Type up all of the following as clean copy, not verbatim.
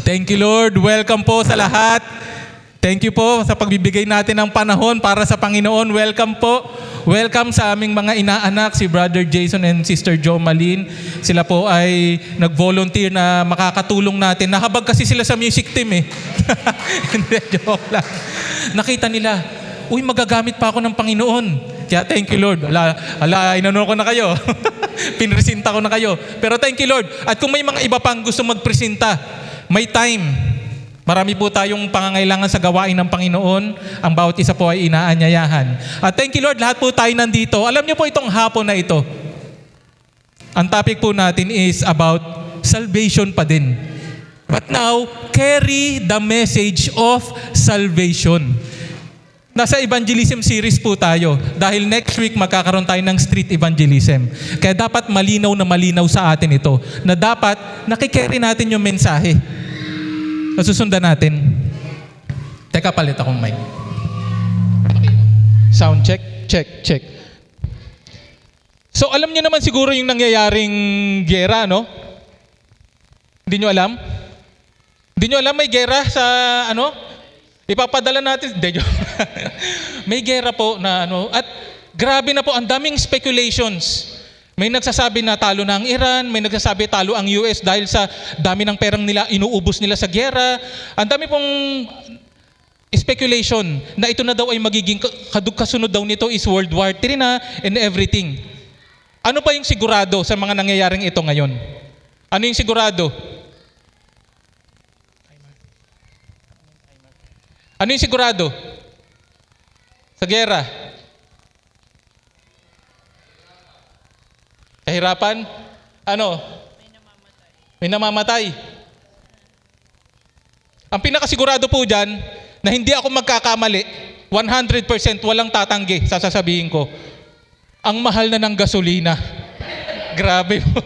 Thank you, Lord. Welcome po sa lahat. Thank you po sa pagbibigay natin ng panahon para sa Panginoon. Welcome po. Welcome sa aming mga inaanak, si Brother Jason and Sister Jo Malin. Sila po ay nag-volunteer na makakatulong natin. Nahabag kasi sila sa music team eh. Hindi, joke lang. Nakita nila, uy, magagamit pa ako ng Panginoon. Kaya thank you, Lord. Inano ko na kayo. Pinresinta ko na kayo. Pero thank you, Lord. At kung may mga iba pang gusto magpresenta, may time. Marami po tayong pangangailangan sa gawain ng Panginoon. Ang bawat isa po ay inaanyayahan. At thank you, Lord, lahat po tayo nandito. Alam niyo po itong hapon na ito. Ang topic po natin is about salvation pa din. But now, carry the message of salvation. Nasa evangelism series po tayo. Dahil next week magkakaroon tayo ng street evangelism. Kaya dapat malinaw na malinaw sa atin ito. Na dapat nakikerry natin yung mensahe. Nasusundan natin. Teka, palit akong mic. Sound check, check. So alam niyo naman siguro yung nangyayaring gera, no? Hindi niyo alam? Hindi niyo alam may gera sa Ipapadala natin. May gera po na at grabe na po, ang daming speculations. May nagsasabi na talo na ang Iran, may nagsasabi talo ang US dahil sa dami ng perang nila, inuubos nila sa gera. Ang dami pong speculation na ito na daw ay magiging kasunod daw nito is World War III na and everything. Ano pa yung sigurado sa mga nangyayaring ito ngayon? Ano yung sigurado? Ano yung sigurado? Sa gera? Kahirapan? Ano? May namamatay. Ang pinakasigurado po dyan, na hindi ako magkakamali, 100% walang tatanggi, sasabihin ko, ang mahal na ng gasolina. Grabe po.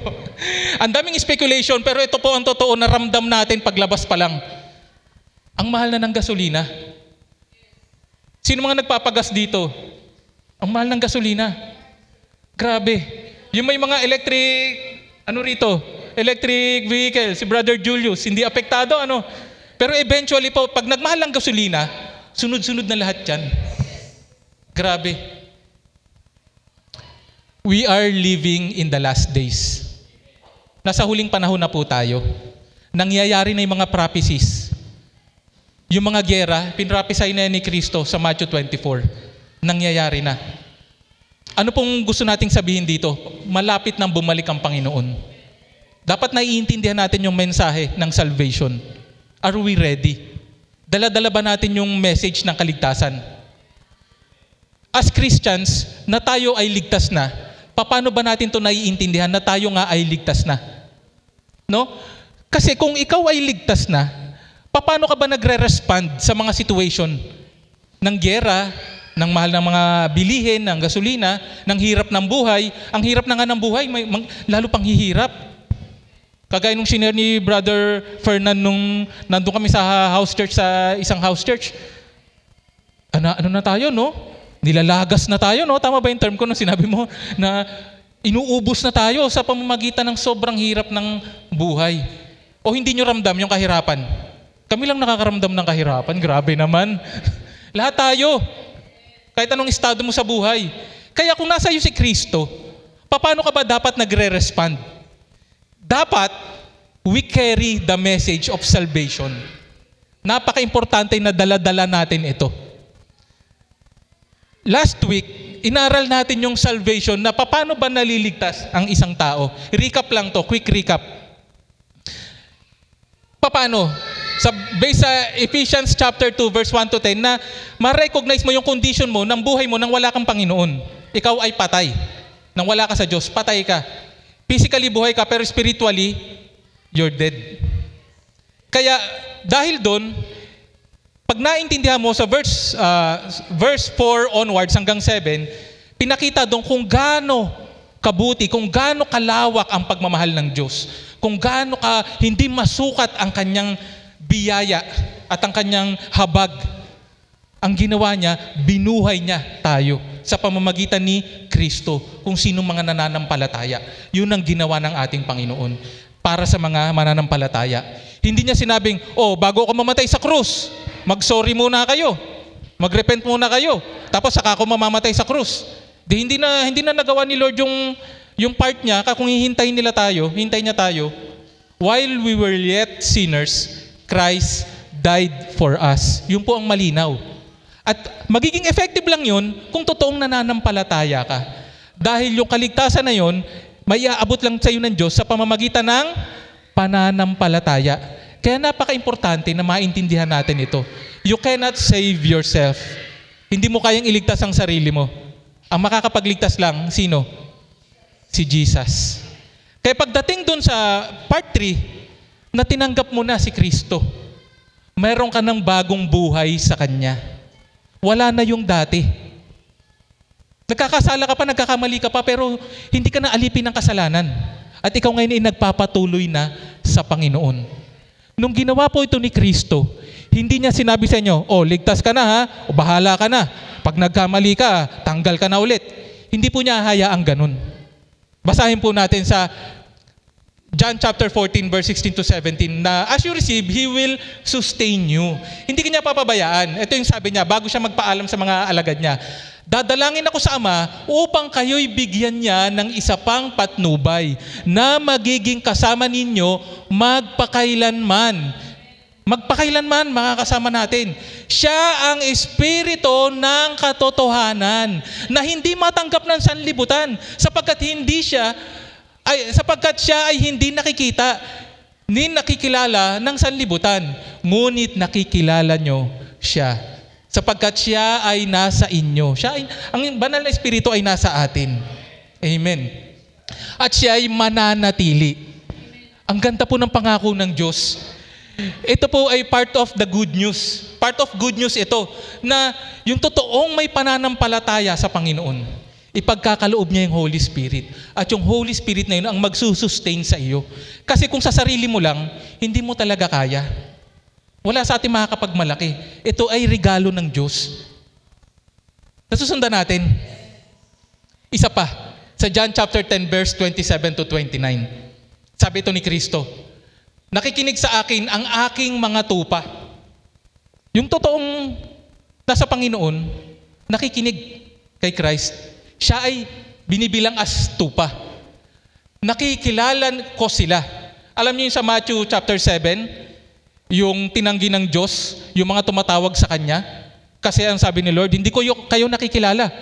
Ang daming speculation, pero ito po ang totoo na ramdam natin paglabas pa lang. Ang mahal na ng gasolina. Sino mga nagpapagas dito? Ang mahal ng gasolina. Grabe. Yung may mga electric vehicle, si Brother Julius, hindi apektado, Pero eventually po, pag nagmahal ang gasolina, sunod-sunod na lahat yan. Grabe. We are living in the last days. Nasa huling panahon na po tayo. Nangyayari na yung mga prophecies. Yung mga gera, pinrapisay na ni Kristo sa Matthew 24. Nangyayari na. Ano pong gusto nating sabihin dito? Malapit nang bumalik ang Panginoon. Dapat naiintindihan natin yung mensahe ng salvation. Are we ready? Dala-dala ba natin yung message ng kaligtasan? As Christians, na tayo ay ligtas na, paano ba natin ito naiintindihan na tayo nga ay ligtas na? No? Kasi kung ikaw ay ligtas na, paano ka ba nagre-respond sa mga situation ng gera, ng mahal ng mga bilihin, ng gasolina, ng hirap ng buhay? Ang hirap na nga ng buhay, lalo pang hihirap. Kagaya nung shinare ni Brother Fernan nung nandun kami sa house church, sa isang house church. Ano na tayo, no? Nilalagas na tayo, no? Tama ba yung term ko nung sinabi mo na inuubos na tayo sa pamamagitan ng sobrang hirap ng buhay? O hindi nyo ramdam yung kahirapan? Kami lang nakakaramdam ng kahirapan. Grabe naman. Lahat tayo. Kahit anong estado mo sa buhay. Kaya kung nasa iyo si Kristo, paano ka ba dapat nagre-respond? Dapat, we carry the message of salvation. Napaka-importante na dala-dala natin ito. Last week, inaral natin yung salvation na paano ba naliligtas ang isang tao. Recap lang to, quick recap. Paano? Based sa Ephesians chapter 2 verse 1 to 10 na ma-recognize mo yung condition mo ng buhay mo nang wala kang Panginoon. Ikaw ay patay. Nang wala ka sa Diyos, patay ka. Physically buhay ka pero spiritually, you're dead. Kaya dahil doon, pag naintindihan mo sa verse 4 onwards hanggang 7, pinakita doon kung gaano kabuti, kung gaano kalawak ang pagmamahal ng Diyos. Kung gaano ka hindi masukat ang kanyang biyaya at ang kanyang habag. Ang ginawa niya, binuhay niya tayo sa pamamagitan ni Kristo kung sino mga nananampalataya. Yun ang ginawa ng ating Panginoon. para sa mga mananampalataya. Hindi niya sinabing, bago ako mamatay sa krus, mag-sorry muna kayo, mag-repent muna kayo, tapos saka ako mamamatay sa krus. Hindi na nagawa ni Lord yung part niya, kung hintayin niya tayo, while we were yet sinners, Christ died for us. Yun po ang malinaw. At magiging effective lang yun kung totoong nananampalataya ka. Dahil yung kaligtasan na yun, may iaabot lang sa iyo ng Diyos sa pamamagitan ng pananampalataya. Kaya napaka-importante na maintindihan natin ito. You cannot save yourself. Hindi mo kayang iligtas ang sarili mo. Ang makakapagligtas lang, sino? Si Jesus. Kaya pagdating dun sa part 3, na tinanggap mo na si Kristo, mayroon ka ng bagong buhay sa Kanya. Wala na yung dati. Nagkakasala ka pa, nagkakamali ka pa, pero hindi ka na alipin ng kasalanan. At ikaw ngayon ay nagpapatuloy na sa Panginoon. Nung ginawa po ito ni Kristo, hindi niya sinabi sa inyo, ligtas ka na ha, o bahala ka na. Pag nagkamali ka, tanggal ka na ulit. Hindi po niya hayaang ganun. Basahin po natin sa John chapter 14 verse 16 to 17 na as you receive, He will sustain you. Hindi kanya papabayaan. Ito yung sabi niya, bago siya magpaalam sa mga alagad niya, dadalangin ako sa Ama upang kayo'y bigyan niya ng isa pang patnubay na magiging kasama ninyo magpakailanman. Magpakailanman makakasama natin. Siya ang Espiritu ng katotohanan na hindi matanggap ng sanlibutan sapagkat siya ay hindi nakikita ni nakikilala ng sanlibutan, ngunit nakikilala nyo siya sapagkat siya ay nasa inyo. Ang banal na Espiritu ay nasa atin. Amen. At siya ay mananatili. Ang ganda po ng pangako ng Diyos. Ito po ay part of the good news. Part of good news ito na yung totoong may pananampalataya sa Panginoon, ipagkakaloob niya yung Holy Spirit. At yung Holy Spirit na yun ang magsusustain sa iyo. Kasi kung sa sarili mo lang, hindi mo talaga kaya. Wala sa ating makakapagmalaki. Ito ay regalo ng Diyos. Nasusundan natin. Isa pa. Sa John chapter 10 verse 27 to 29. Sabi ito ni Kristo, nakikinig sa akin ang aking mga tupa. Yung totoong nasa Panginoon, nakikinig kay Christ. Siya ay binibilang as tupa. Nakikilala ko sila. Alam niyo yung sa Matthew chapter 7, yung tinanggi ng Diyos, yung mga tumatawag sa Kanya. Kasi ang sabi ni Lord, hindi ko kayo nakikilala.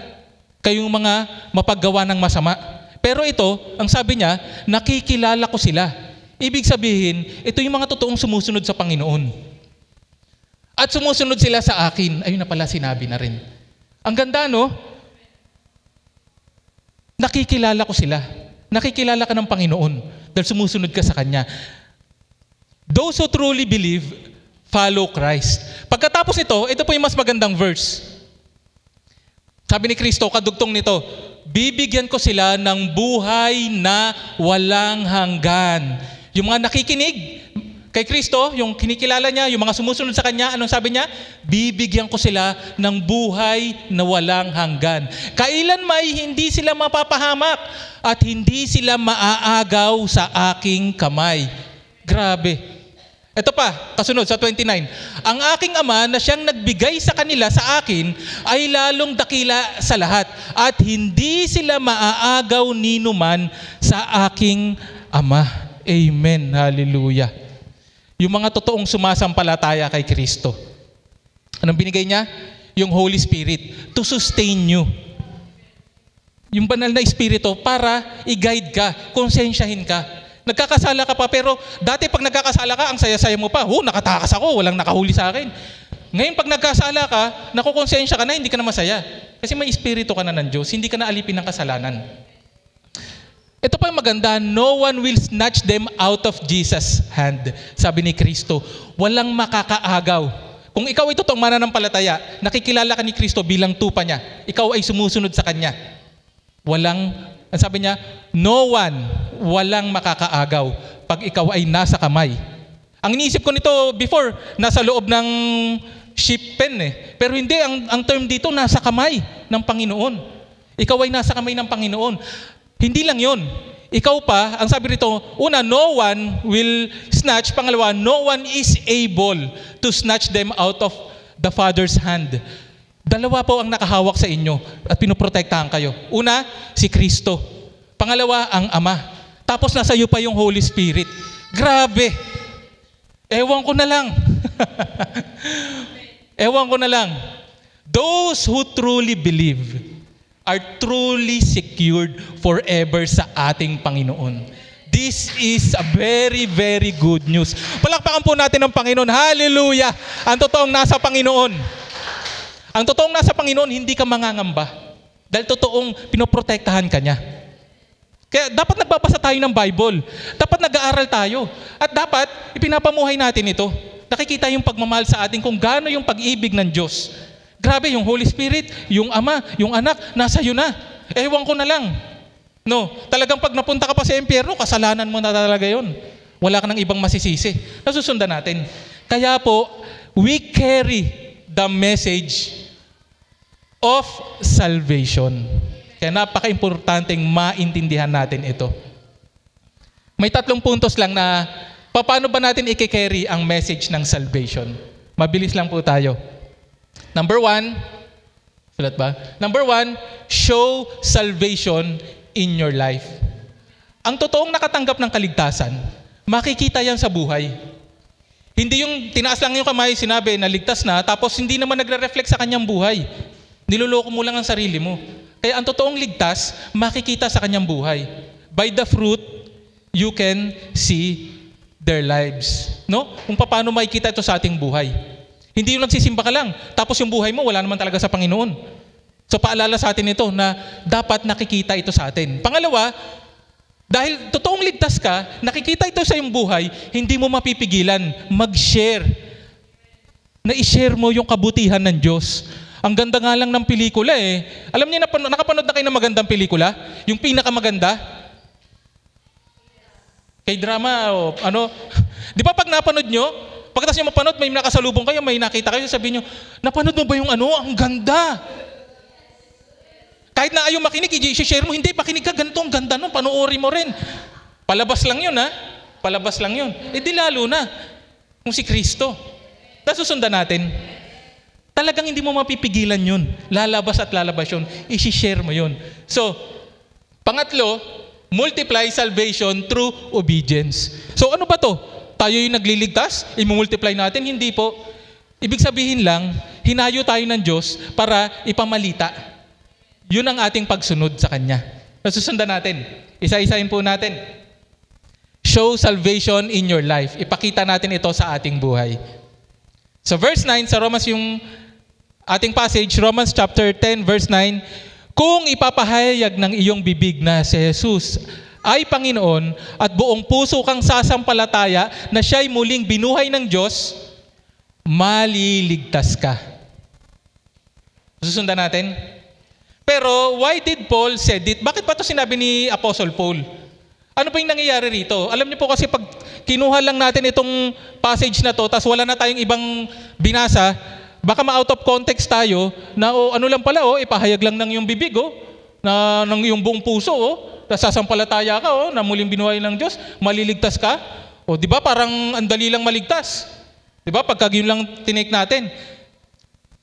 Kayong mga mapaggawa ng masama. Pero ito, ang sabi niya, nakikilala ko sila. Ibig sabihin, ito yung mga totoong sumusunod sa Panginoon. At sumusunod sila sa akin. Ayun na pala, sinabi na rin. Ang ganda, no? Nakikilala ko sila. Nakikilala ka ng Panginoon dahil sumusunod ka sa Kanya. Those who truly believe, follow Christ. Pagkatapos nito, ito po yung mas magandang verse. Sabi ni Kristo, kadugtong nito, bibigyan ko sila ng buhay na walang hanggan. Yung mga nakikinig kay Kristo, yung kinikilala niya, yung mga sumusunod sa Kanya, anong sabi niya? Bibigyan ko sila ng buhay na walang hanggan. Kailan may hindi sila mapapahamak at hindi sila maaagaw sa aking kamay. Grabe. Ito pa, kasunod sa 29. Ang aking Ama na siyang nagbigay sa kanila sa akin ay lalong dakila sa lahat at hindi sila maaagaw ninuman sa aking Ama. Amen. Hallelujah. Yung mga totoong sumasampalataya kay Kristo. Anong binigay niya? Yung Holy Spirit to sustain you. Yung banal na Espiritu para i-guide ka, konsensyahin ka. Nagkakasala ka pa, pero dati pag nagkakasala ka, ang saya-saya mo pa. Nakatakas ako, walang nakahuli sa akin. Ngayon pag nagkasala ka, nakukonsensya ka na, hindi ka na masaya. Kasi may Espiritu ka na ng Diyos, hindi ka na alipin ng kasalanan. Ito pa yung maganda, no one will snatch them out of Jesus' hand. Sabi ni Kristo, walang makakaagaw. Kung ikaw ay totoong mananampalataya, nakikilala ka ni Kristo bilang tupa niya, ikaw ay sumusunod sa Kanya. Sabi niya, no one, walang makakaagaw pag ikaw ay nasa kamay. Ang iniisip ko nito before, nasa loob ng ship pen Pero hindi, ang term dito, nasa kamay ng Panginoon. Ikaw ay nasa kamay ng Panginoon. Hindi lang yon. ikaw pa, ang sabi rito, una, no one will snatch. Pangalawa, no one is able to snatch them out of the Father's hand. Dalawa po ang nakahawak sa inyo at pinoprotektahan kayo. Una, si Kristo. Pangalawa, ang Ama. Tapos nasa iyo pa yung Holy Spirit. Grabe! Ewan ko na lang. Ewan ko na lang. Those who truly believe are truly secured forever sa ating Panginoon. This is a very, very good news. Palakpakan po natin ang Panginoon. Hallelujah! Ang totoong nasa Panginoon. Ang totoong nasa Panginoon, hindi ka mangangamba. Dahil totoong pinoprotektahan ka niya. Kaya dapat nagbabasa tayo ng Bible. Dapat nag-aaral tayo. At dapat ipinapamuhay natin ito. Nakikita yung pagmamahal sa atin kung gaano yung pag-ibig ng Diyos. Grabe, yung Holy Spirit, yung Ama, yung Anak, nasa iyo na. Ewan ko na lang. No, talagang pag napunta ka pa sa impyerno, kasalanan mo na talaga yun. Wala ka ng ibang masisisi. Nasusundan natin. Kaya po, we carry the message of salvation. Kaya napaka-importanteng maintindihan natin ito. May 3 puntos lang na paano ba natin i-carry ang message ng salvation. Mabilis lang po tayo. Number 1, sulat ba? Number 1, show salvation in your life. Ang totoong nakatanggap ng kaligtasan, makikita yan sa buhay. Hindi yung tinaas lang yung kamay, sinabi na ligtas na, tapos hindi naman nagre-reflect sa kanyang buhay. Niloloko mo lang ang sarili mo. Kaya ang totoong ligtas, makikita sa kanyang buhay. By the fruit, you can see their lives. No? Kung paano makikita ito sa ating buhay. Hindi yung nagsisimba ka lang, tapos yung buhay mo wala naman talaga sa Panginoon. So paalala sa atin ito na dapat nakikita ito sa atin. Pangalawa, dahil totoong ligtas ka, nakikita ito sa iyong buhay, hindi mo mapipigilan mag-share. Na i-share mo yung kabutihan ng Diyos. Ang ganda nga lang ng pelikula eh. Alam niyo, nakapanood na kayo ng magandang pelikula? Yung pinakamaganda? Kay drama o ano? Di ba pag napanood nyo, pagkatapos nyo mapanood, may nakasalubong kayo, may nakita kayo, sabihin nyo, napanood mo ba yung ano? Ang ganda! Kahit na ayaw makinig, i-share mo, hindi, makinig ka, ganito, ang ganda nun, panuorin mo rin. Palabas lang yun, ha? Palabas lang yun. Eh di lalo na, kung si Kristo. Nasusundan natin. Talagang hindi mo mapipigilan yun. Lalabas at lalabas yun. I-share mo yun. So, pangatlo, multiply salvation through obedience. So ano ba to? Tayo yung nagliligtas, i-multiply natin, hindi po. Ibig sabihin lang, hinayo tayo ng Diyos para ipamalita. Yun ang ating pagsunod sa Kanya. Nasusundan natin. Isa-isahin po natin. Show salvation in your life. Ipakita natin ito sa ating buhay. So verse 9, sa Romans yung ating passage, Romans chapter 10, verse 9, kung ipapahayag ng iyong bibig na si Jesus ay Panginoon at buong puso kang sasampalataya na siya'y muling binuhay ng Diyos, maliligtas ka. Susundan natin. Pero why did Paul said it? Bakit pa ito sinabi ni Apostle Paul? Ano pa yung nangyayari rito? Alam niyo po kasi pag kinuha lang natin itong passage na to, tapos wala na tayong ibang binasa, baka ma-out of context tayo na ano lang pala, ipahayag lang ng iyong bibig, na ng iyong buong puso, sasampalataya ka, na muling binuhay ng Diyos, maliligtas ka. Di ba parang ang dali lang maligtas? Di ba pagka yun lang tinake natin?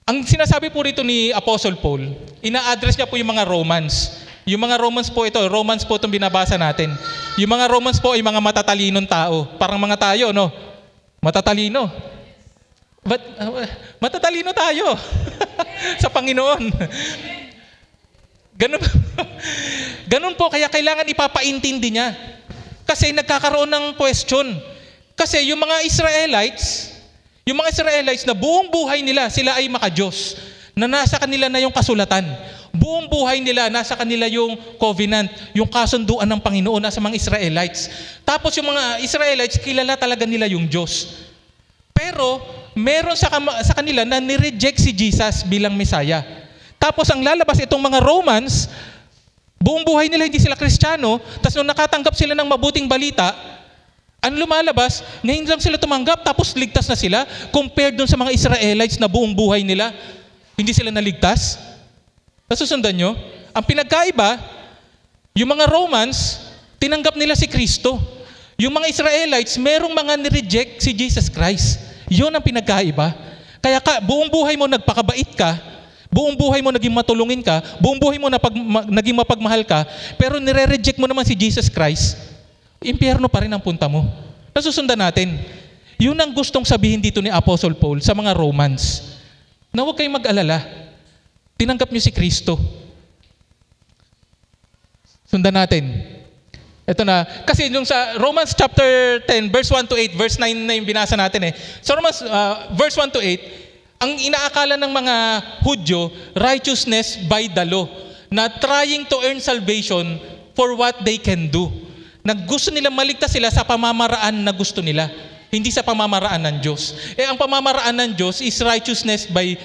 Ang sinasabi po rito ni Apostle Paul, ina-address niya po yung mga Romans. Yung mga Romans po ito, Romans po itong binabasa natin. Yung mga Romans po ay mga matatalinong tao. Parang mga tayo, no? Matatalino. Matatalino tayo sa Panginoon. Ganun po, kaya kailangan ipapaintindi niya. Kasi nagkakaroon ng question. Kasi yung mga Israelites na buong buhay nila, sila ay maka-Diyos. Na nasa kanila na yung kasulatan. Buong buhay nila, nasa kanila yung covenant, yung kasunduan ng Panginoon nasa mga Israelites. Tapos yung mga Israelites, kilala talaga nila yung Diyos. Pero, meron sa kanila na nireject si Jesus bilang Messiah. Tapos ang lalabas itong mga Romans, buong buhay nila hindi sila Kristiyano, tapos nung nakatanggap sila ng mabuting balita, ang lumalabas, ngayon lang sila tumanggap, tapos ligtas na sila, compared dun sa mga Israelites na buong buhay nila, hindi sila naligtas. Nasusundan nyo? Ang pinagkaiba, yung mga Romans, Tinanggap nila si Kristo. Yung mga Israelites, merong mga nireject si Jesus Christ. Yun ang pinagkaiba. Kaya buong buhay mo nagpakabait ka, buong buhay mo naging matulungin ka, buong buhay mo naging mapagmahal ka, pero nire-reject mo naman si Jesus Christ, impyerno pa rin ang punta mo. Nasusundan natin. Yun ang gustong sabihin dito ni Apostle Paul sa mga Romans. Na huwag kayong mag-alala. Tinanggap niyo si Kristo. Sundan natin. Ito na. Kasi yung sa Romans chapter 10, verse 1 to 8, verse 9 na yung binasa natin eh. Sa Romans verse 1 to 8, ang inaakala ng mga Hudyo, righteousness by the law, na trying to earn salvation for what they can do. Na gusto nila maligtas sila sa pamamaraan na gusto nila, hindi sa pamamaraan ng Diyos. Ang pamamaraan ng Diyos is righteousness by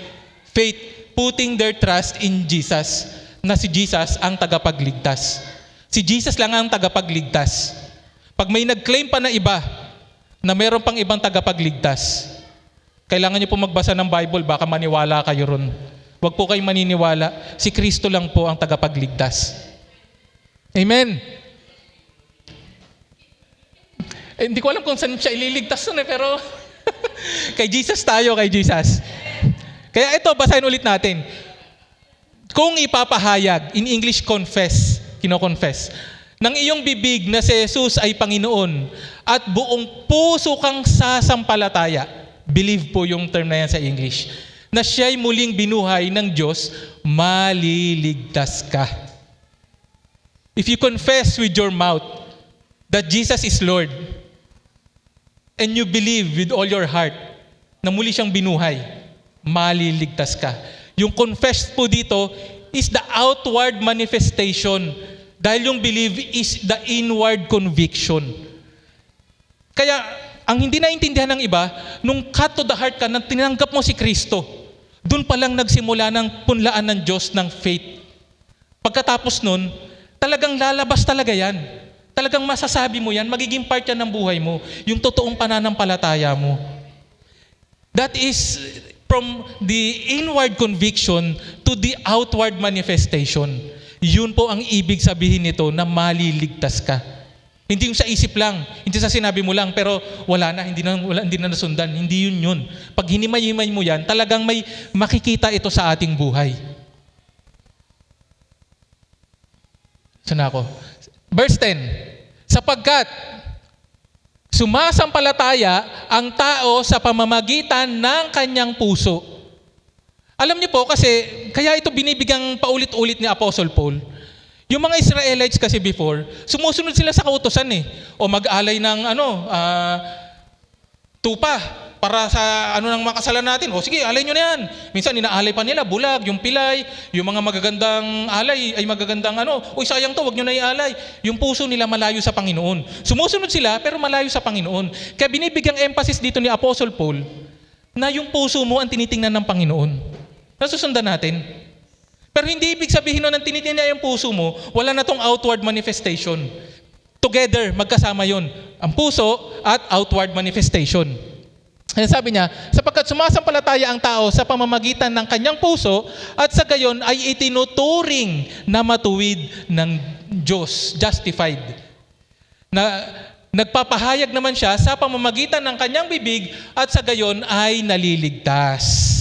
faith, putting their trust in Jesus, na si Jesus ang tagapagligtas. Si Jesus lang ang tagapagligtas. Pag may nag-claim pa na iba, na meron pang ibang tagapagligtas, kailangan niyo po magbasa ng Bible, baka maniwala kayo ron. Huwag po kayong maniniwala. Si Kristo lang po ang tagapagligtas. Amen. Hindi ko alam kung saan siya ililigtas nun pero kay Jesus tayo, kay Jesus. Kaya ito, basahin ulit natin. Kung ipapahayag, in English confess, kino-confess, ng iyong bibig na si Jesus ay Panginoon at buong puso kang sasampalataya, believe po yung term na yan sa English, na siya'y muling binuhay ng Diyos, maliligtas ka. If you confess with your mouth that Jesus is Lord, and you believe with all your heart na muli siyang binuhay, maliligtas ka. Yung confess po dito is the outward manifestation. Dahil yung believe is the inward conviction. Kaya, ang hindi naintindihan ng iba, nung cut to the heart ka, nang tinanggap mo si Kristo, dun pa lang nagsimula ng punlaan ng Diyos ng faith. Pagkatapos nun, talagang lalabas talaga yan. Talagang masasabi mo yan, magiging part yan ng buhay mo, yung totoong pananampalataya mo. That is from the inward conviction to the outward manifestation. Yun po ang ibig sabihin nito na maliligtas ka. Hindi yung sa isip lang, hindi sa sinabi mo lang, pero wala na, hindi na nasundan. Hindi yun. Pag hinimay-himay mo yan, talagang may makikita ito sa ating buhay. Saan ako? Verse 10. Sapagkat sumasampalataya ang tao sa pamamagitan ng kanyang puso. Alam niyo po kasi, kaya ito binibigang paulit-ulit ni Apostle Paul. Yung mga Israelites kasi before, sumusunod sila sa kautusan eh. O mag-alay ng tupa para sa ng makasalan natin. O sige, alay nyo na yan. Minsan inaalay pa nila, bulag, yung pilay, yung mga magagandang alay, ay magagandang uy sayang to, wag nyo na ialay. Yung puso nila malayo sa Panginoon. Sumusunod sila, pero malayo sa Panginoon. Kaya binibigyang emphasis dito ni Apostle Paul, na yung puso mo ang tinitingnan ng Panginoon. Nasusundan natin. Pero hindi ibig sabihin nun, ang tinitingnan niya yung puso mo, wala na tong outward manifestation. Together, magkasama yon, ang puso at outward manifestation. Kaya sabi niya, sapagkat sumasampalataya ang tao sa pamamagitan ng kanyang puso at sa gayon ay itinuturing na matuwid ng Diyos, justified. Na nagpapahayag naman siya sa pamamagitan ng kanyang bibig at sa gayon ay naliligtas.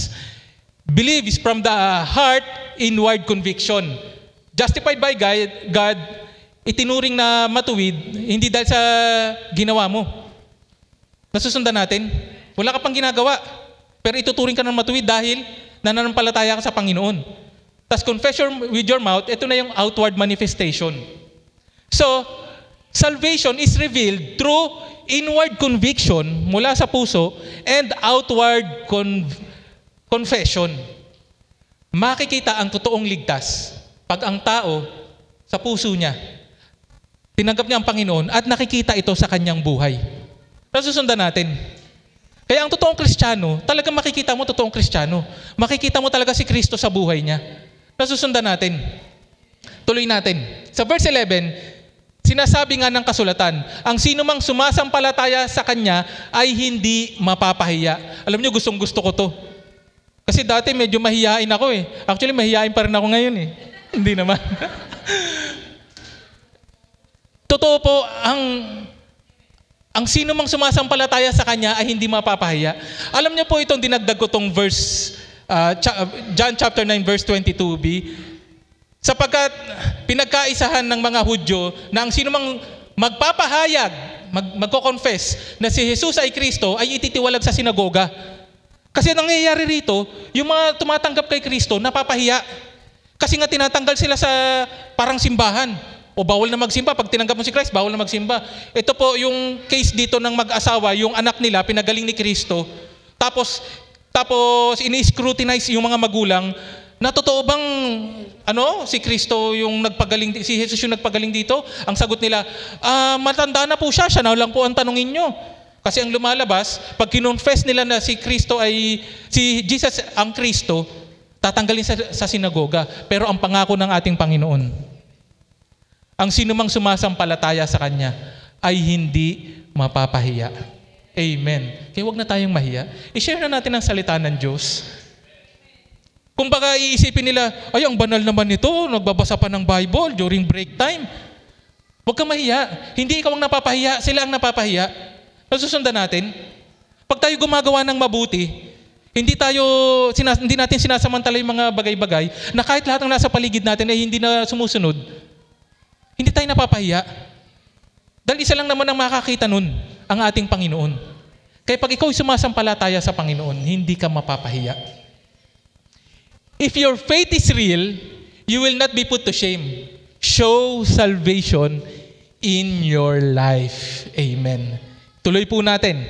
Believe is from the heart, inward conviction. Justified by God, itinuring na matuwid, hindi dahil sa ginawa mo. Nasusundan natin? Wala ka pang ginagawa, pero ituturing ka ng matuwid dahil nananampalataya ka sa Panginoon. Tapos confession with your mouth, ito na yung outward manifestation. So, salvation is revealed through inward conviction mula sa puso and outward confession. Makikita ang totoong ligtas pag ang tao sa puso niya, tinanggap niya ang Panginoon at nakikita ito sa kanyang buhay. Nasusundan natin. Kaya ang totoong Kristiyano, talagang makikita mo totoong Kristiyano. Makikita mo talaga si Kristo sa buhay niya. Nasusundan natin. Tuloy natin. Sa verse 11, sinasabi nga ng kasulatan, ang sino mang sumasampalataya sa Kanya ay hindi mapapahiya. Alam niyo, gustong-gusto ko to. Kasi dati medyo mahihain ako eh. Actually, mahihain pa rin ako ngayon eh. Hindi naman. Totoo po, ang sino mang sumasampalataya sa Kanya ay hindi mapapahiya. Alam niyo po itong dinagdag ko tong verse, John chapter 9 verse 22b, sapagkat pinagkaisahan ng mga Hudyo na ang sino mang magpapahayag, magko-confess na si Jesus ay Kristo ay ititiwalag sa sinagoga. Kasi nangyayari rito, yung mga tumatanggap kay Kristo napapahiya. Kasi nga tinatanggal sila sa parang simbahan. O bawal na magsimba. Pag tinanggap mo si Christ, bawal na magsimba. Ito po yung case dito ng mag-asawa, yung anak nila, pinagaling ni Kristo. Tapos ini-scrutinize yung mga magulang, na totoo bang si Kristo yung nagpagaling, si Jesus yung nagpagaling dito? Ang sagot nila, matanda na po siya na lang po ang tanungin nyo. Kasi ang lumalabas, pag kinonfess nila na si Jesus ang Kristo, tatanggalin sa sinagoga. Pero ang pangako ng ating Panginoon, ang sino mang sumasampalataya sa Kanya ay hindi mapapahiya. Amen. Kaya huwag na tayong mahiya. I-share na natin ang salita ng Diyos. Kung baka iisipin nila, ay ang banal naman nito, nagbabasa pa ng Bible during break time. Huwag kang mahiya. Hindi ikaw ang napapahiya, sila ang napapahiya. Nasusundan natin. Pag tayo gumagawa ng mabuti, hindi natin sinasamantala yung mga bagay-bagay na kahit lahat ng nasa paligid natin ay hindi na sumusunod. Hindi tayo napapahiya. Dahil isa lang naman ang makakita nun, ang ating Panginoon. Kaya pag ikaw sumasampalataya sa Panginoon, hindi ka mapapahiya. If your faith is real, you will not be put to shame. Show salvation in your life. Amen. Tuloy po natin.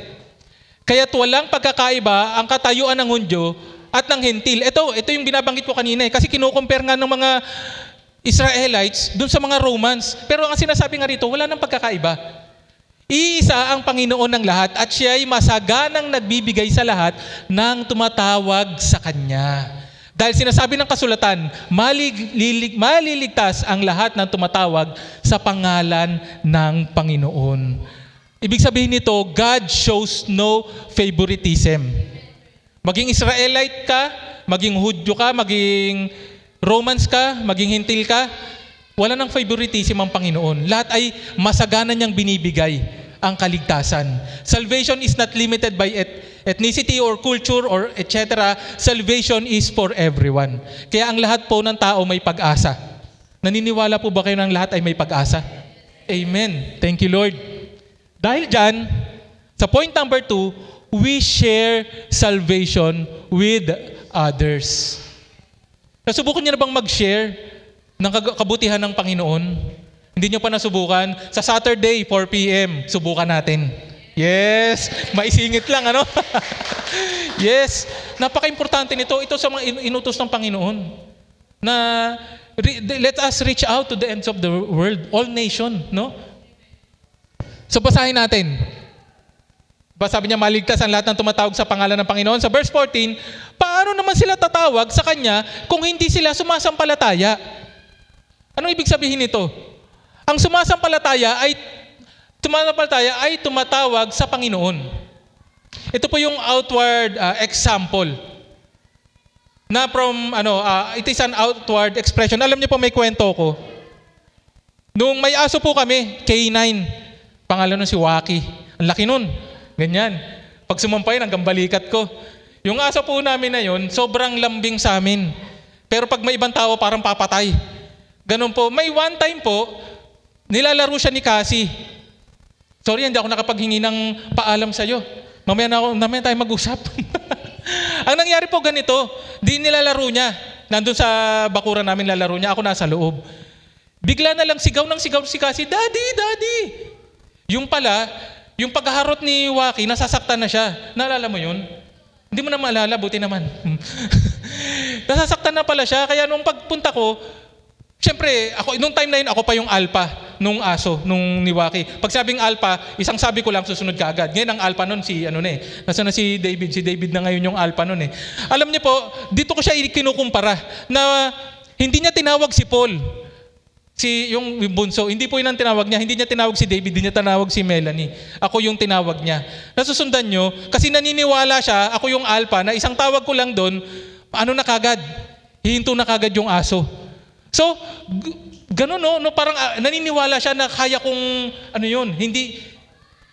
Kaya't walang pagkakaiba ang katayuan ng Hudyo at ng Hentil. Ito yung binabanggit ko kanina kasi kinukompare nga ng mga Israelites dun sa mga Romans. Pero ang sinasabi nga rito, wala nang pagkakaiba. Iisa ang Panginoon ng lahat at siya'y masaganang nagbibigay sa lahat ng tumatawag sa Kanya. Dahil sinasabi ng kasulatan, maliligtas ang lahat ng tumatawag sa pangalan ng Panginoon. Ibig sabihin nito, God shows no favoritism. Maging Israelite ka, maging Hudyo ka, maging Romans ka, maging Hentil ka, wala nang favoritism ang Panginoon. Lahat ay masagana niyang binibigay ang kaligtasan. Salvation is not limited by ethnicity or culture or etc. Salvation is for everyone. Kaya ang lahat po ng tao may pag-asa. Naniniwala po ba kayo ng lahat ay may pag-asa? Amen. Thank you, Lord. Dahil dyan, sa point number 2, we share salvation with others. Nasubukan niyo na bang mag-share ng kabutihan ng Panginoon? Hindi niyo pa nasubukan? Sa Saturday, 4 p.m., subukan natin. Yes! Maisingit lang, ano? Yes! Napaka-importante nito. Ito sa mga inutos ng Panginoon. Na let us reach out to the ends of the world, all nation, no? So basahin natin. Sabi niya, maligtas ang lahat ng tumatawag sa pangalan ng Panginoon. Sa verse 14, paano naman sila tatawag sa Kanya kung hindi sila sumasampalataya? Anong ibig sabihin nito? Ang sumasampalataya ay tumatawag sa Panginoon. Ito po yung outward example. Na it is an outward expression. Alam niyo po, may kwento ko. Nung may aso po kami, K9, pangalan nun si Waki. Ang laki nun. Ganyan. Pag sumampay, hanggang balikat ko. Yung aso po namin na yun, sobrang lambing sa amin. Pero pag may ibang tao, parang papatay. Ganun po. May one time po, nilalaro siya ni Cassie. Sorry, hindi ako nakapaghingi ng paalam sa'yo. Mamaya tayo mag-usap. Ang nangyari po ganito, di nilalaro niya. Nandun sa bakuran namin lalaro niya, ako nasa loob. Bigla na lang sigaw si Cassie, Daddy, Daddy! Yung pala, yung paghaharot ni Waki, nasasaktan na siya. Naalala mo yun? Hindi mo na maalala, buti naman. Nasasaktan na pala siya, kaya nung pagpunta ko, siyempre, nung time na yun, ako pa yung alpha nung aso, nung ni Waki. Pag sabing alpha, isang sabi ko lang, susunod ka agad. Ngayon ang alpha nun, nasa na si David. Si David na ngayon yung alpha nun eh. Alam niyo po, dito ko siya kinukumpara na hindi niya tinawag si Paul. Yung bunso, hindi po yun ang tinawag niya. Hindi niya tinawag si David, hindi niya tinawag si Melanie. Ako yung tinawag niya. Nasusundan niyo, kasi naniniwala siya, ako yung alpha, na isang tawag ko lang doon, na kagad? Hihinto na kagad yung aso. So, Ganun, no, parang naniniwala siya na kaya kong,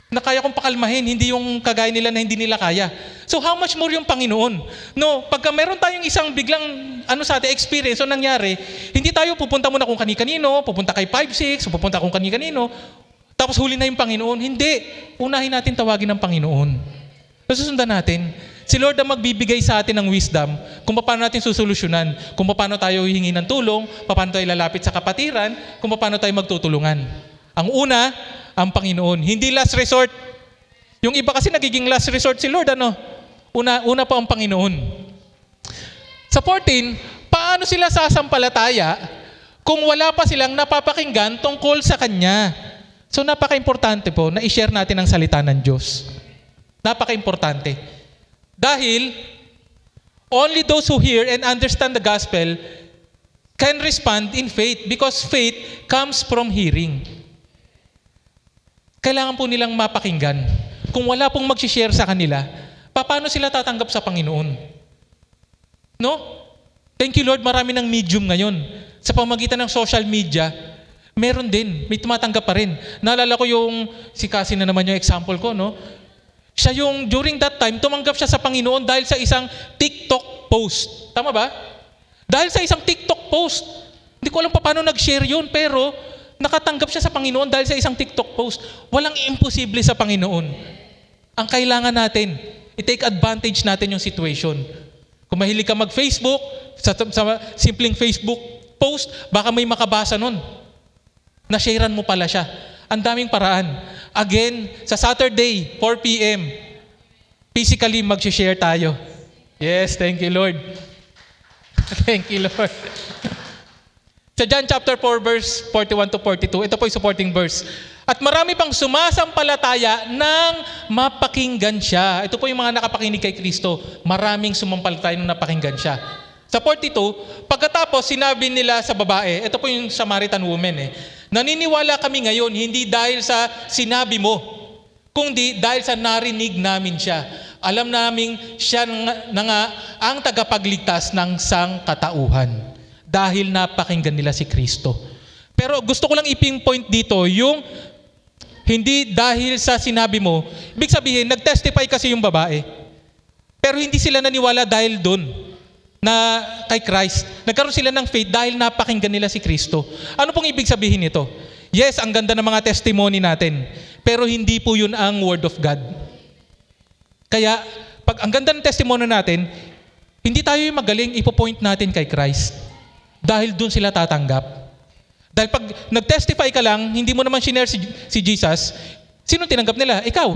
na kaya kong pakalmahin, hindi yung kagaya nila na hindi nila kaya. So how much more yung Panginoon? No, pagka meron tayong isang biglang, sa ating experience, o nangyari, hindi tayo pupunta muna kung kani-kanino, pupunta kay 5-6, o pupunta kung kani-kanino, tapos huli na yung Panginoon. Hindi. Unahin natin tawagin ng Panginoon. Susundan natin. Si Lord ang magbibigay sa atin ng wisdom kung paano natin susolusyonan, kung paano tayo hihingi ng tulong, paano tayo lalapit sa kapatiran, kung paano tayo magtutulungan. Ang una, ang Panginoon. Hindi last resort. Yung iba kasi nagiging last resort si Lord, Una pa ang Panginoon. Sa 14, paano sila sasampalataya kung wala pa silang napapakinggan tungkol sa Kanya? So napaka-importante po na i-share natin ang salita ng Diyos. Napaka-importante. Dahil only those who hear and understand the gospel can respond in faith because faith comes from hearing. Kailangan po nilang mapakinggan. Kung wala pong mag-share sa kanila, paano sila tatanggap sa Panginoon? No? Thank you Lord, marami ng medium ngayon. Sa pamamagitan ng social media, meron din, may tumatanggap pa rin. Naalala ko yung, si Cassie na naman yung example ko, no? Siya yung, during that time, tumanggap siya sa Panginoon dahil sa isang TikTok post. Tama ba? Dahil sa isang TikTok post. Hindi ko alam pa paano nag-share yun, pero nakatanggap siya sa Panginoon dahil sa isang TikTok post. Walang imposible sa Panginoon. Ang kailangan natin, i-take advantage natin yung situation. Kung mahilig ka mag-Facebook, sa simpleng Facebook post, baka may makabasa nun. Na-sharean mo pala siya. Ang daming paraan. Again, sa Saturday, 4 p.m., physically mag-share tayo. Yes, thank you Lord. Thank you Lord. Sa John chapter 4 verse 41 to 42, ito po yung supporting verse. At marami pang sumasampalataya nang mapakinggan siya. Ito po yung mga nakapakinig kay Kristo. Maraming sumampalataya nang napakinggan siya. Sa 42, pagkatapos sinabi nila sa babae, ito po yung Samaritan woman naniniwala kami ngayon hindi dahil sa sinabi mo, kundi dahil sa narinig namin siya. Alam namin siya na nga ang tagapagligtas ng sangkatauhan dahil napakinggan nila si Kristo. Pero gusto ko lang i-pinpoint dito yung hindi dahil sa sinabi mo, ibig sabihin, nag-testify kasi yung babae. Pero hindi sila naniwala dahil doon na kay Christ. Nagkaroon sila ng faith dahil napakinggan nila si Kristo. Ano pong ibig sabihin nito? Yes, ang ganda ng mga testimony natin. Pero hindi po yun ang word of God. Kaya, pag ang ganda ng testimony natin, hindi tayo yung magaling, ipopoint natin kay Christ. Dahil doon sila tatanggap. Dahil pag nag-testify ka lang, hindi mo naman shinare si Jesus, sino tinanggap nila? Ikaw.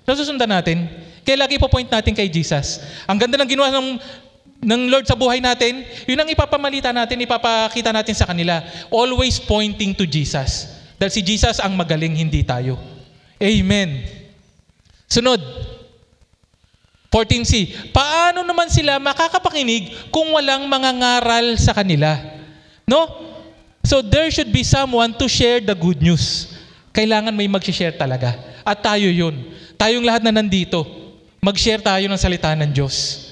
Nasusundan natin. Kaya lagi ipopoint natin kay Jesus. Ang ganda ng ginawa ng Lord sa buhay natin, yun ang ipapamalita natin, ipapakita natin sa kanila. Always pointing to Jesus. Dahil si Jesus ang magaling, hindi tayo. Amen. Sunod. 14c. Paano naman sila makakapakinig kung walang mangangaral sa kanila? No? So there should be someone to share the good news. Kailangan may mag-share talaga. At tayo yun. Tayong lahat na nandito, mag-share tayo ng salita ng Diyos.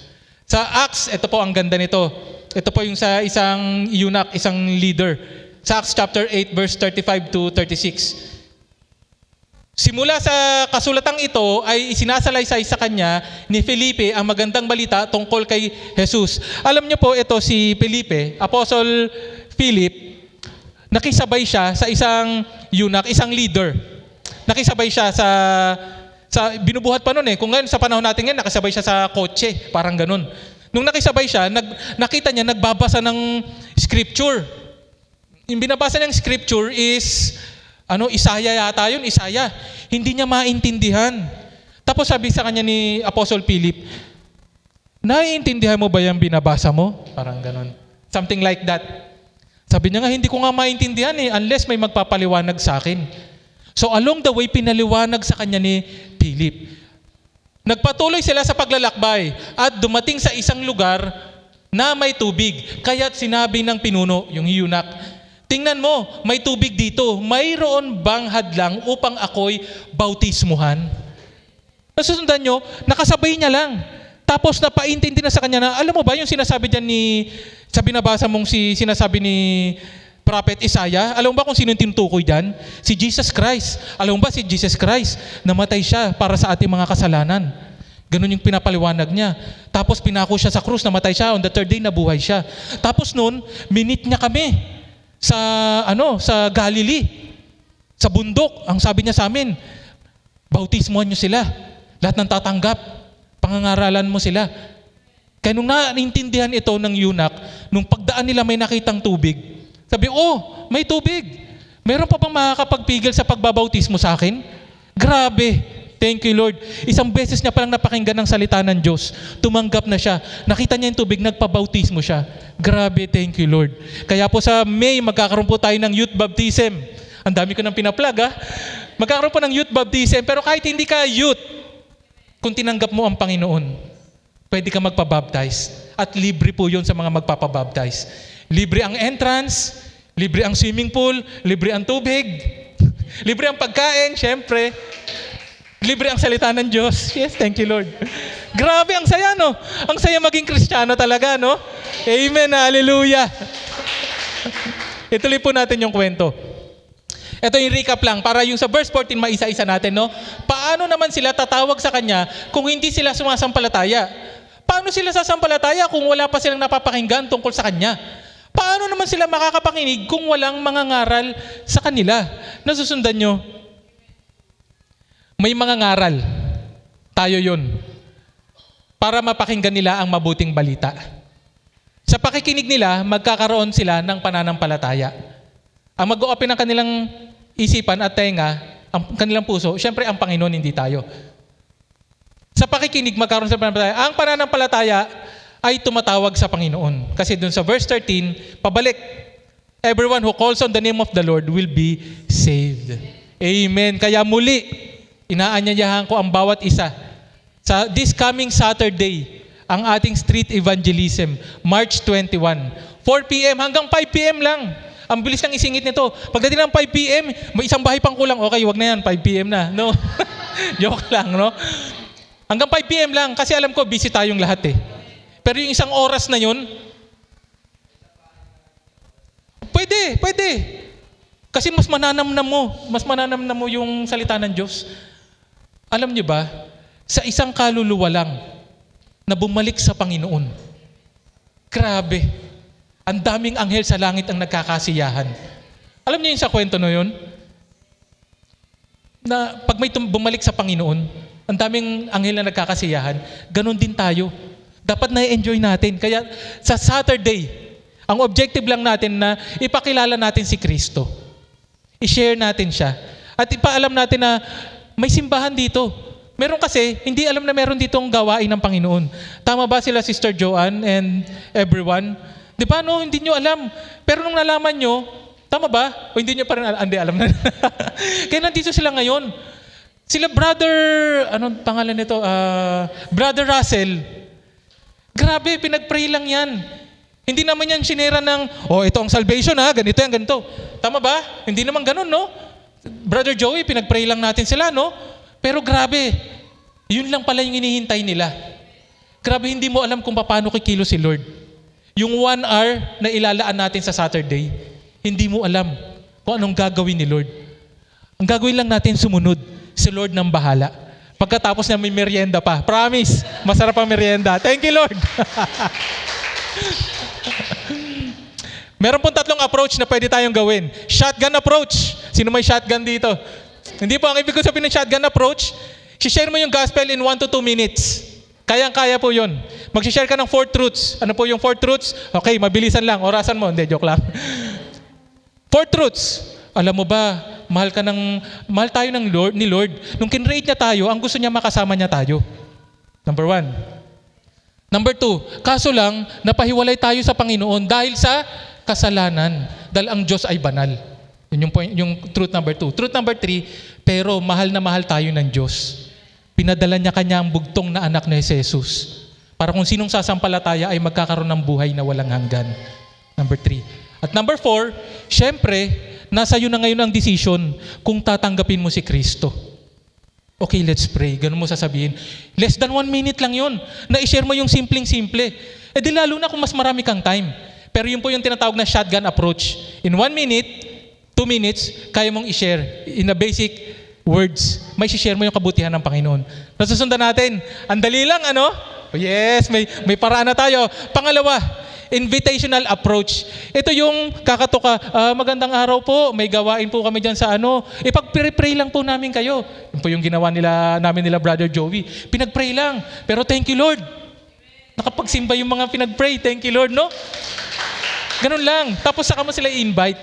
Sa Acts, ito po ang ganda nito. Ito po yung sa isang eunuch, isang leader. Sa Acts chapter 8 verse 35 to 36. Simula sa kasulatang ito ay isinasalaysay sa kanya ni Felipe ang magandang balita tungkol kay Jesus. Alam niyo po ito si Felipe, Apostle Philip, nakisabay siya sa isang eunuch, isang leader. Nakisabay siya sa binubuhat pa noon Kung ngayon sa panahon natin ngayon, nakisabay siya sa kotse, parang ganun. Nung nakisabay siya, nakita niya nagbabasa ng scripture. Yung binabasa niyang scripture is Isaiah yata yun, Isaiah. Hindi niya maintindihan. Tapos sabi sa kanya ni Apostle Philip, naiintindihan mo ba yung binabasa mo? Parang ganun. Something like that. Sabi niya nga, hindi ko nga maintindihan unless may magpapaliwanag sa akin. So along the way, pinaliwanag sa kanya ni Philip. Nagpatuloy sila sa paglalakbay at dumating sa isang lugar na may tubig. Kaya't sinabi ng pinuno, yung eunuch, tingnan mo, may tubig dito. Mayroon bang hadlang upang ako'y bautismuhan? Nasusundan nyo, nakasabay niya lang. Tapos napaintindi na sa kanya na, alam mo ba yung sinasabi dyan sa binabasa mong sinasabi ni Prophet Isaiah, alam mo ba kung sino yung tinutukoy dyan? Si Jesus Christ. Alam mo ba si Jesus Christ, namatay siya para sa ating mga kasalanan. Ganun yung pinapaliwanag niya. Tapos pinako siya sa krus, namatay siya, on the third day nabuhay siya. Tapos noon, minit niya kami sa Galilee, sa bundok. Ang sabi niya sa amin, bautismuhan niyo sila. Lahat ng tatanggap, pangangaralan mo sila. Kaya nung naintindihan ito ng eunuch, nung pagdaan nila may nakitang tubig, sabi, oh, may tubig. Meron pa bang makakapagpigil sa pagbabautismo sa akin? Grabe. Thank you, Lord. Isang beses niya palang napakinggan ng salita ng Diyos. Tumanggap na siya. Nakita niya yung tubig, nagpabautismo siya. Grabe, thank you, Lord. Kaya po sa May, magkakaroon po tayo ng youth baptism. Ang dami ko nang pinaplag, ha? Magkakaroon po ng youth baptism, pero kahit hindi ka youth, kung tinanggap mo ang Panginoon, pwede ka magpabaptize. At libre po yun sa mga magpapabaptize. Libre ang entrance, libre ang swimming pool, libre ang tubig, libre ang pagkain, syempre. Libre ang salita ng Diyos. Yes, thank you, Lord. Grabe, ang saya, no? Ang saya maging Kristiyano talaga, no? Amen, hallelujah. Ituloy po natin yung kwento. Ito yung recap lang, para yung sa verse 14, maisa-isa natin, no? Paano naman sila tatawag sa Kanya kung hindi sila sumasampalataya? Paano sila sasampalataya kung wala pa silang napapakinggan tungkol sa Kanya? Paano naman sila makakapakinig kung walang mangangaral sa kanila? Nasusundan nyo? May mangangaral. Tayo yun. Para mapakinggan nila ang mabuting balita. Sa pakikinig nila, magkakaroon sila ng pananampalataya. Ang mag-o-open ng kanilang isipan at tenga, ang kanilang puso, syempre ang Panginoon, hindi tayo. Sa pakikinig, magkaroon sa pananampalataya. Ang pananampalataya ay tumatawag sa Panginoon. Kasi dun sa verse 13, pabalik, everyone who calls on the name of the Lord will be saved. Amen. Kaya muli, inaanyayahan ko ang bawat isa. Sa this coming Saturday, ang ating street evangelism, March 21. 4 p.m. hanggang 5 p.m. lang. Ang bilis ng isingit nito. Pagdating ng 5 p.m., may isang bahay pang kulang. Okay, wag na yan, 5 p.m. na. No? Joke lang, no? Hanggang 5 p.m. lang kasi alam ko busy tayong lahat eh. Pero yung isang oras na yun, pwede. Kasi mas mananamnam mo yung salita ng Diyos. Alam niyo ba, sa isang kaluluwa lang na bumalik sa Panginoon, grabe, ang daming anghel sa langit ang nagkakasiyahan. Alam niyo yung sa kwento na yun? Na pag may bumalik sa Panginoon, ang daming anghel na nagkakasiyahan, ganun din tayo. Dapat na-enjoy natin. Kaya sa Saturday, ang objective lang natin na ipakilala natin si Kristo. I-share natin siya. At ipaalam natin na may simbahan dito. Meron kasi, hindi alam na meron ditong gawain ng Panginoon. Tama ba sila, Sister Joanne and everyone? Di ba, no? Hindi nyo alam. Pero nung nalaman nyo, tama ba? O hindi nyo pa rin alam? Hindi, alam na. Kaya nandito sila ngayon. Sila brother, anong pangalan nito? Brother Russell. Grabe, pinag-pray lang yan. Hindi naman yan sinera ng, ito ang salvation ha, ganito yan, ganito. Tama ba? Hindi naman ganun, no? Brother Joey, pinag-pray lang natin sila, no? Pero grabe, yun lang pala yung inihintay nila. Grabe, hindi mo alam kung paano kikilo si Lord. Yung 1 hour na ilalaan natin sa Saturday, hindi mo alam kung anong gagawin ni Lord. Ang gagawin lang natin sumunod. Si Lord nang bahala. Pagkatapos na may merienda pa. Promise, masarap ang merienda. Thank you, Lord. Meron pong 3 approach na pwede tayong gawin. Shotgun approach. Sino may shotgun dito? Hindi po, ang ibig ko sabihin ng shotgun approach, share mo yung gospel in 1 to 2 minutes. Kayang-kaya po yun. Mag-share ka ng 4 truths. Ano po yung 4 truths? Okay, mabilisan lang. Orasan mo. Hindi, joke lang. 4 truths. Alam mo ba, mahal tayo ni Lord. Nung kinrate niya tayo, ang gusto niya makasama niya tayo. Number 1. Number 2, kaso lang, napahiwalay tayo sa Panginoon dahil sa kasalanan. Dahil ang Diyos ay banal. Yun yung truth number 2. Truth number 3, pero mahal na mahal tayo ng Diyos. Pinadala niya kanya ang bugtong na anak na Jesus. Para kung sinong sasampalataya ay magkakaroon ng buhay na walang hanggan. Number 3. At number 4, syempre, nasa iyo na ngayon ang decision kung tatanggapin mo si Kristo. Okay, let's pray. Ganun mo sasabihin. Less than 1 minute lang yun. Na-share mo yung simpleng-simple. Di lalo na kung mas marami kang time. Pero yun po yung tinatawag na shotgun approach. In 1 minute, 2 minutes, kaya mong i-share in a basic words. May i-share mo yung kabutihan ng Panginoon. Nasusundan natin. Ang dali lang, ano? Oh, yes, may paraan na tayo. Pangalawa, invitational approach. Ito yung kakatoka, magandang araw po, may gawain po kami dyan sa ano. Ipag-pray lang po namin kayo. Yun po yung ginawa namin nila Brother Joey. Pinag-pray lang. Pero thank you Lord. Nakapagsimba yung mga pinag-pray. Thank you Lord, no? Ganun lang. Tapos saka mo sila i-invite.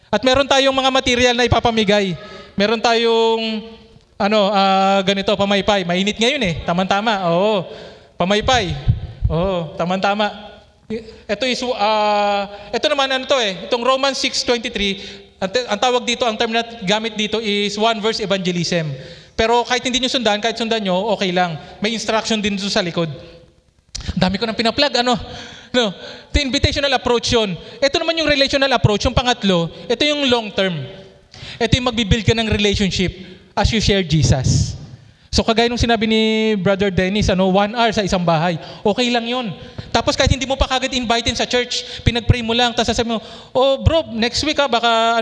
At meron tayong mga material na ipapamigay. Meron tayong ganito, pamaypay. Mainit ngayon eh. Tama-tama. Oo. Pamaypay. Oo, tama-tama. Ito naman itong Romans 6:23, ang tawag dito, ang term na gamit dito is one verse evangelism. Pero kahit hindi nyo sundan, kahit sundan nyo, okay lang. May instruction din dito sa likod. Dami ko nang pinaplug, The invitational approach yun. Ito naman yung relational approach, yung pangatlo, ito yung long term. Ito yung magbibuild ka ng relationship as you share Jesus. So kagaya nung sinabi ni Brother Dennis, 1 hour sa isang bahay, okay lang yun. Tapos kahit hindi mo pa kagad invite sa church, pinag-pray mo lang, tapos sasabihin mo, oh bro, next week baka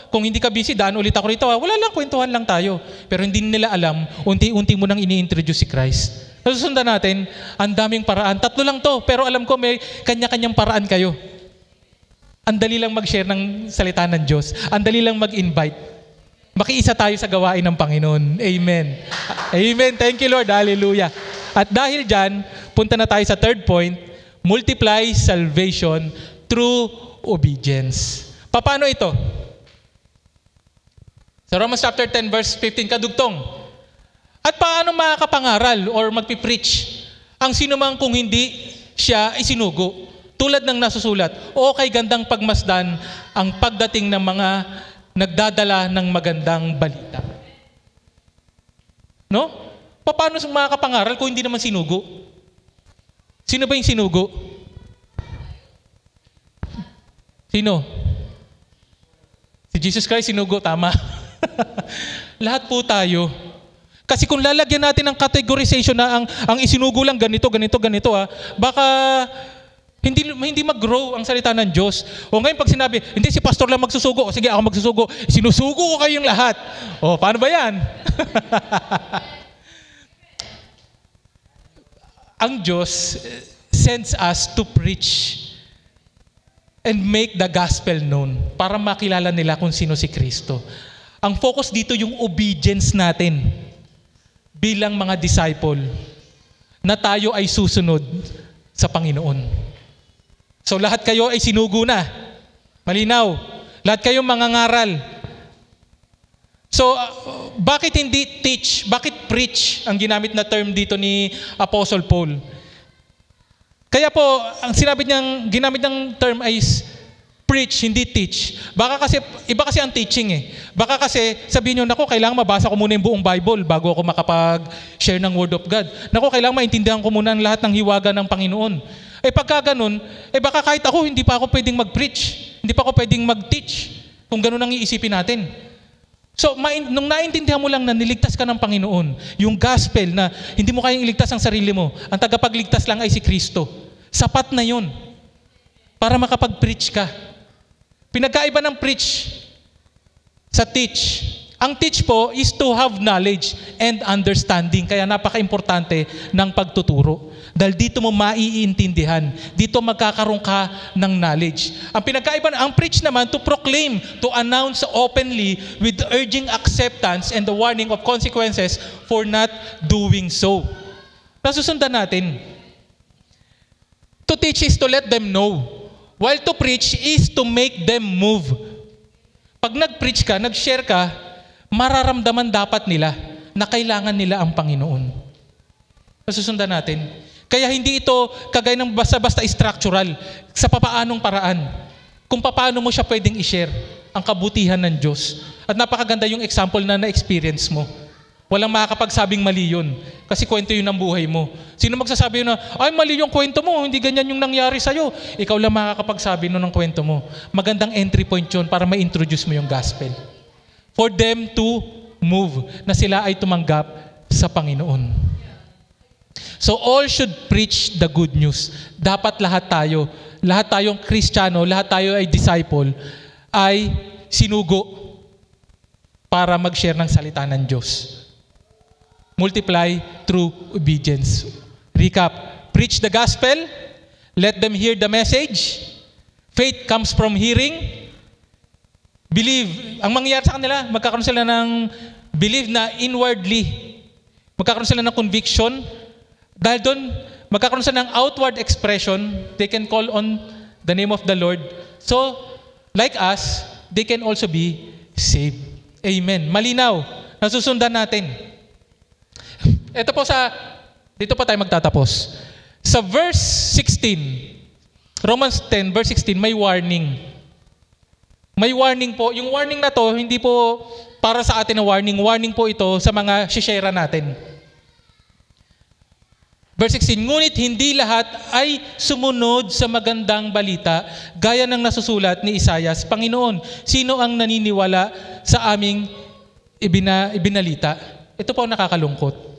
kung hindi ka busy, daan ulit ako rito. Wala lang, kwentuhan lang tayo. Pero hindi nila alam, unti-unti mo nang ini-introduce si Christ. Nasusundan natin, ang daming paraan. 3 lang to, pero alam ko may kanya-kanyang paraan kayo. Ang dali lang mag-share ng salita ng Diyos. Ang dali lang mag-invite. Makiisa tayo sa gawain ng Panginoon. Amen. Amen. Thank you Lord. Hallelujah. At dahil dyan, punta na tayo sa third point, multiply salvation through obedience. Paano ito? Sa Romans chapter 10 verse 15, kadugtong. At paano makakapangaral or magpipreach ang sinumang kung hindi siya isinugo? Tulad ng nasusulat, o kay gandang pagmasdan ang pagdating ng mga nagdadala ng magandang balita. No? Paano makakapangaral kung hindi naman sinugo? Sino ba yung sinugo? Sino? Si Jesus Christ sinugo, tama. Lahat po tayo. Kasi kung lalagyan natin ng categorization na ang isinugo lang ganito, baka hindi mag-grow ang salita ng Diyos. O ngayon pag sinabi, hindi si pastor lang magsusugo, o sige ako magsusugo, sinusugo ko kayong lahat. O paano ba yan? Ang Diyos sends us to preach and make the gospel known para makilala nila kung sino si Kristo. Ang focus dito yung obedience natin bilang mga disciple na tayo ay susunod sa Panginoon. So lahat kayo ay sinugo na. Malinaw. Lahat kayo mangangaral. So bakit hindi teach? Bakit preach ang ginamit na term dito ni Apostle Paul? Kaya po, ang ginamit ng term ay preach, hindi teach. Baka kasi, iba kasi ang teaching eh. Baka kasi sabihin nyo, kailangan mabasa ko muna yung buong Bible bago ako makapag-share ng Word of God. Kailangan maintindihan ko muna ang lahat ng hiwaga ng Panginoon. Pagka ganun, baka kahit ako, hindi pa ako pwedeng mag-preach. Hindi pa ako pwedeng mag-teach. Kung ganun ang iisipin natin. So, nung naintindihan mo lang na niligtas ka ng Panginoon, yung gospel na hindi mo kayang iligtas ang sarili mo, ang tagapagligtas lang ay si Kristo. Sapat na yun para makapag-preach ka. Pinagkaiba ng preach sa teach. Ang teach po is to have knowledge and understanding. Kaya napaka-importante ng pagtuturo. Dahil dito mo maiintindihan. Dito magkakaroon ka ng knowledge. Ang preach naman to proclaim, to announce openly with urging acceptance and the warning of consequences for not doing so. Nasusundan natin. To teach is to let them know. While to preach is to make them move. Pag nag-preach ka, nag-share ka, mararamdaman dapat nila na kailangan nila ang Panginoon. Nasusundan natin. Kaya hindi ito kagaya ng basta-basta structural sa papaanong paraan. Kung paano mo siya pwedeng i-share ang kabutihan ng Diyos. At napakaganda yung example na na-experience mo. Walang makakapagsabing mali yun. Kasi kwento yun ng buhay mo. Sino magsasabi yun na, ay mali yung kwento mo, hindi ganyan yung nangyari sa'yo. Ikaw lang makakapagsabi nun ng kwento mo. Magandang entry point yun para ma-introduce mo yung gospel. For them to move, na sila ay tumanggap sa Panginoon. So all should preach the good news. Dapat lahat tayong Kristiyano, lahat tayo ay disciple, ay sinugo para mag-share ng salita ng Diyos. Multiply through obedience. Recap, preach the gospel, let them hear the message. Faith comes from hearing. Believe. Ang mangyayari sa kanila, magkakaroon sila ng believe na inwardly. Magkakaroon sila ng conviction. Dahil doon, magkakaroon sila ng outward expression. They can call on the name of the Lord. So, like us, they can also be saved. Amen. Malinaw. Nasusundan natin. Ito po dito pa tayo magtatapos. Sa verse 16, Romans 10, verse 16, may warning. May warning po. Yung warning na to, hindi po para sa atin na warning. Warning po ito sa mga shishera natin. Verse 16, ngunit hindi lahat ay sumunod sa magandang balita gaya ng nasusulat ni Isaias, Panginoon, sino ang naniniwala sa aming ibinalita? Ito po ang nakakalungkot.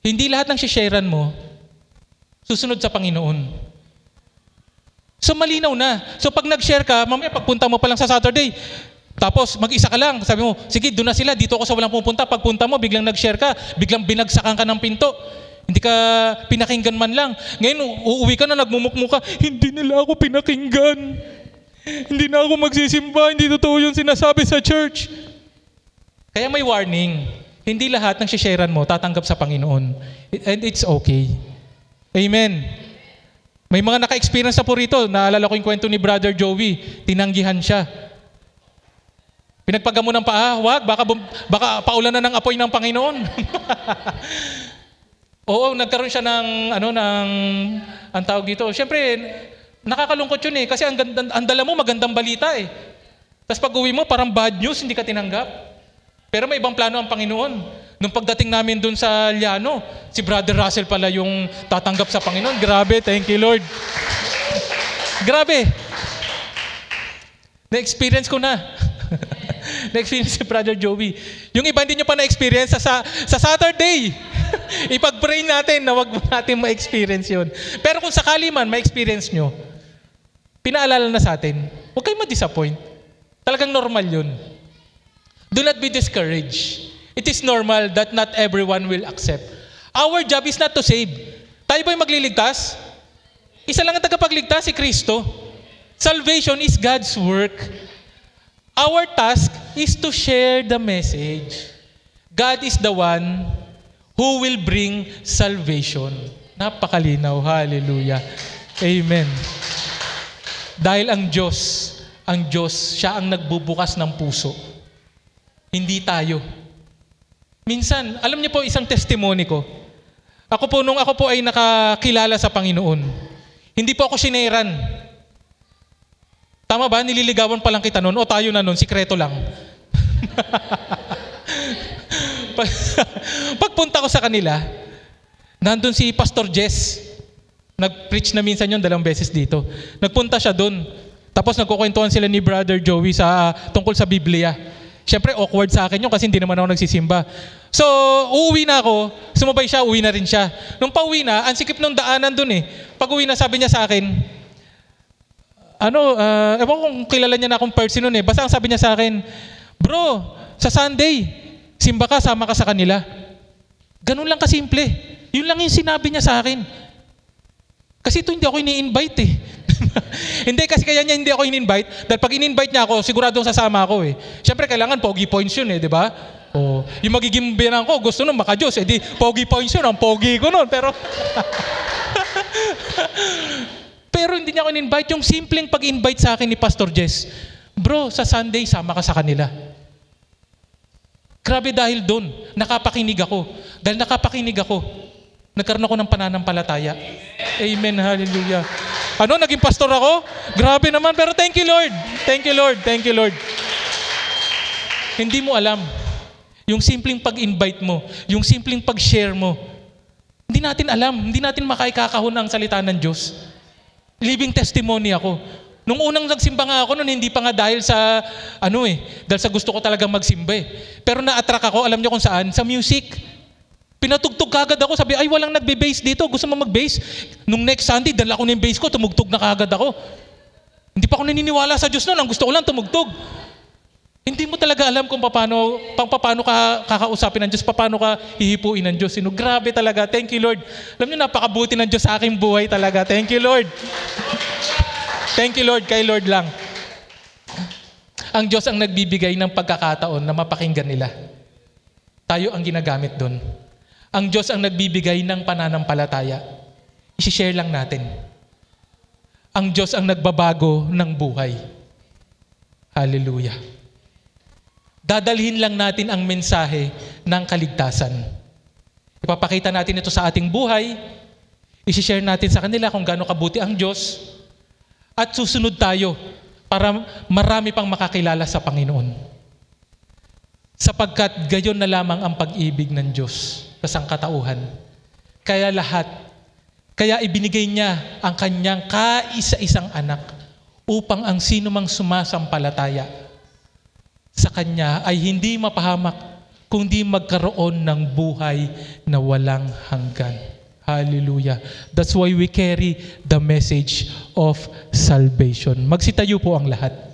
Hindi lahat ng shisharean mo susunod sa Panginoon. So malinaw na. So pag nag-share ka, mamaya pagpunta mo pa lang sa Saturday, tapos mag-isa ka lang, sabi mo, sige doon na sila, dito ako sa walang pupunta. Pagpunta mo, biglang nag-share ka, biglang binagsakan ka ng pinto. Hindi ka pinakinggan man lang. Ngayon, uuwi ka na, nagmumukmo ka, hindi nila ako pinakinggan. Hindi na ako magsisimba, hindi totoo yung sinasabi sa church. Kaya may warning. Hindi lahat ng shisharean mo tatanggap sa Panginoon. And it's okay. Amen. May mga naka-experience na po rito. Naalala ko yung kwento ni Brother Joey. Tinanggihan siya. Pinagpaga mo ng paa, wag, baka paulan na ng apoy ng Panginoon. Oo, nagkaroon siya ang tawag dito. Siyempre, nakakalungkot yun kasi ang dala mo magandang balita Tapos pag uwi mo, parang bad news, hindi ka tinanggap. Pero may ibang plano ang Panginoon. Nung pagdating namin dun sa Liano, si Brother Russell pala yung tatanggap sa Panginoon. Grabe, thank you Lord. Grabe. Na-experience ko na. Na-experience si Brother Joey. Yung iba hindi nyo pa na-experience sa Saturday. Ipag-pray natin na wag natin ma-experience yun. Pero kung sakali man ma-experience nyo, pinaalala na sa atin, huwag kayong ma-disappoint. Talagang normal yun. Do not be discouraged. It is normal that not everyone will accept. Our job is not to save. Tayo ba'y magliligtas? Isa lang ang tagapagligtas, si Kristo. Salvation is God's work. Our task is to share the message. God is the one who will bring salvation. Napakalinaw. Hallelujah. Amen. Dahil ang Diyos, siya ang nagbubukas ng puso. Hindi tayo. Minsan, alam niyo po isang testimony ko. Nung ako po ay nakakilala sa Panginoon, hindi po ako sineran. Tama ba? Nililigawan pa lang kita noon o tayo na noon, sikreto lang. Pagpunta ko sa kanila, nandun si Pastor Jess. Nag-preach na minsan yun 2 beses dito. Nagpunta siya doon. Tapos nagkukwentuhan sila ni Brother Joey tungkol sa Biblia. Siyempre, awkward sa akin yun kasi hindi naman ako nagsisimba. So, uuwi na ako. Sumabay siya, uwi na rin siya. Nung pauwi na, ang sikip nung daanan dun Pag uwi na, sabi niya sa akin, ewan ko kung kilala niya na akong person nun Basta ang sabi niya sa akin, bro, sa Sunday, simba ka, sama ka sa kanila. Ganun lang kasimple. Yun lang yung sinabi niya sa akin. Kasi ito hindi ako ini-invite Hindi, kasi kaya niya hindi ako in-invite. Dahil pag in-invite niya ako, siguradong sasama ako Siyempre, kailangan pogi points yun di ba? Yung magiging bilang ko, gusto nun maka-Diyos. Di, pogi points yun, ang pogi ko nun. Pero hindi niya ako in-invite. Yung simpleng pag-invite sa akin ni Pastor Jess, bro, sa Sunday, sama ka sa kanila. Grabe dahil doon, nakapakinig ako. Dahil nakapakinig ako, nagkaroon ako ng pananampalataya. Amen, hallelujah. Naging pastor ako? Grabe naman, pero thank you Lord. Thank you Lord, thank you Lord. Hindi mo alam, yung simpleng pag-invite mo, yung simpleng pag-share mo, hindi natin alam, hindi natin makaikakahon ang salita ng Diyos. Living testimony ako. Nung unang nagsimba nga ako, hindi pa nga dahil sa, dahil sa gusto ko talagang magsimba Pero na-attract ako, alam niyo kung saan? Sa music. Pinatugtog kagad ako. Sabi, ay walang nagbe-bass dito. Gusto mo mag-bass? Nung next Sunday, dala ko na yung bass ko. Tumugtog na kagad ako. Hindi pa ako naniniwala sa Diyos noon. Ang gusto ko lang tumugtog. Hindi mo talaga alam kung paano ka kakausapin ng Diyos, paano ka hihipuin ng Diyos. Grabe talaga. Thank you, Lord. Alam niyo, napakabuti ng Diyos sa aking buhay talaga. Thank you, Lord. Thank you, Lord. Kay Lord lang. Ang Diyos ang nagbibigay ng pagkakataon na mapakinggan nila. Tayo ang ginagamit doon. Ang Diyos ang nagbibigay ng pananampalataya. I-share lang natin. Ang Diyos ang nagbabago ng buhay. Hallelujah. Dadalhin lang natin ang mensahe ng kaligtasan. Ipapakita natin ito sa ating buhay. I-share natin sa kanila kung gaano kabuti ang Diyos. At susunod tayo para marami pang makakilala sa Panginoon. Sapagkat gayon na lamang ang pag-ibig ng Diyos sa sangkatauhan. Kaya ibinigay niya ang kanyang kaisa-isang anak upang ang sinumang sumasampalataya sa kanya ay hindi mapahamak kundi magkaroon ng buhay na walang hanggan. Hallelujah. That's why we carry the message of salvation. Magsitayo po ang lahat.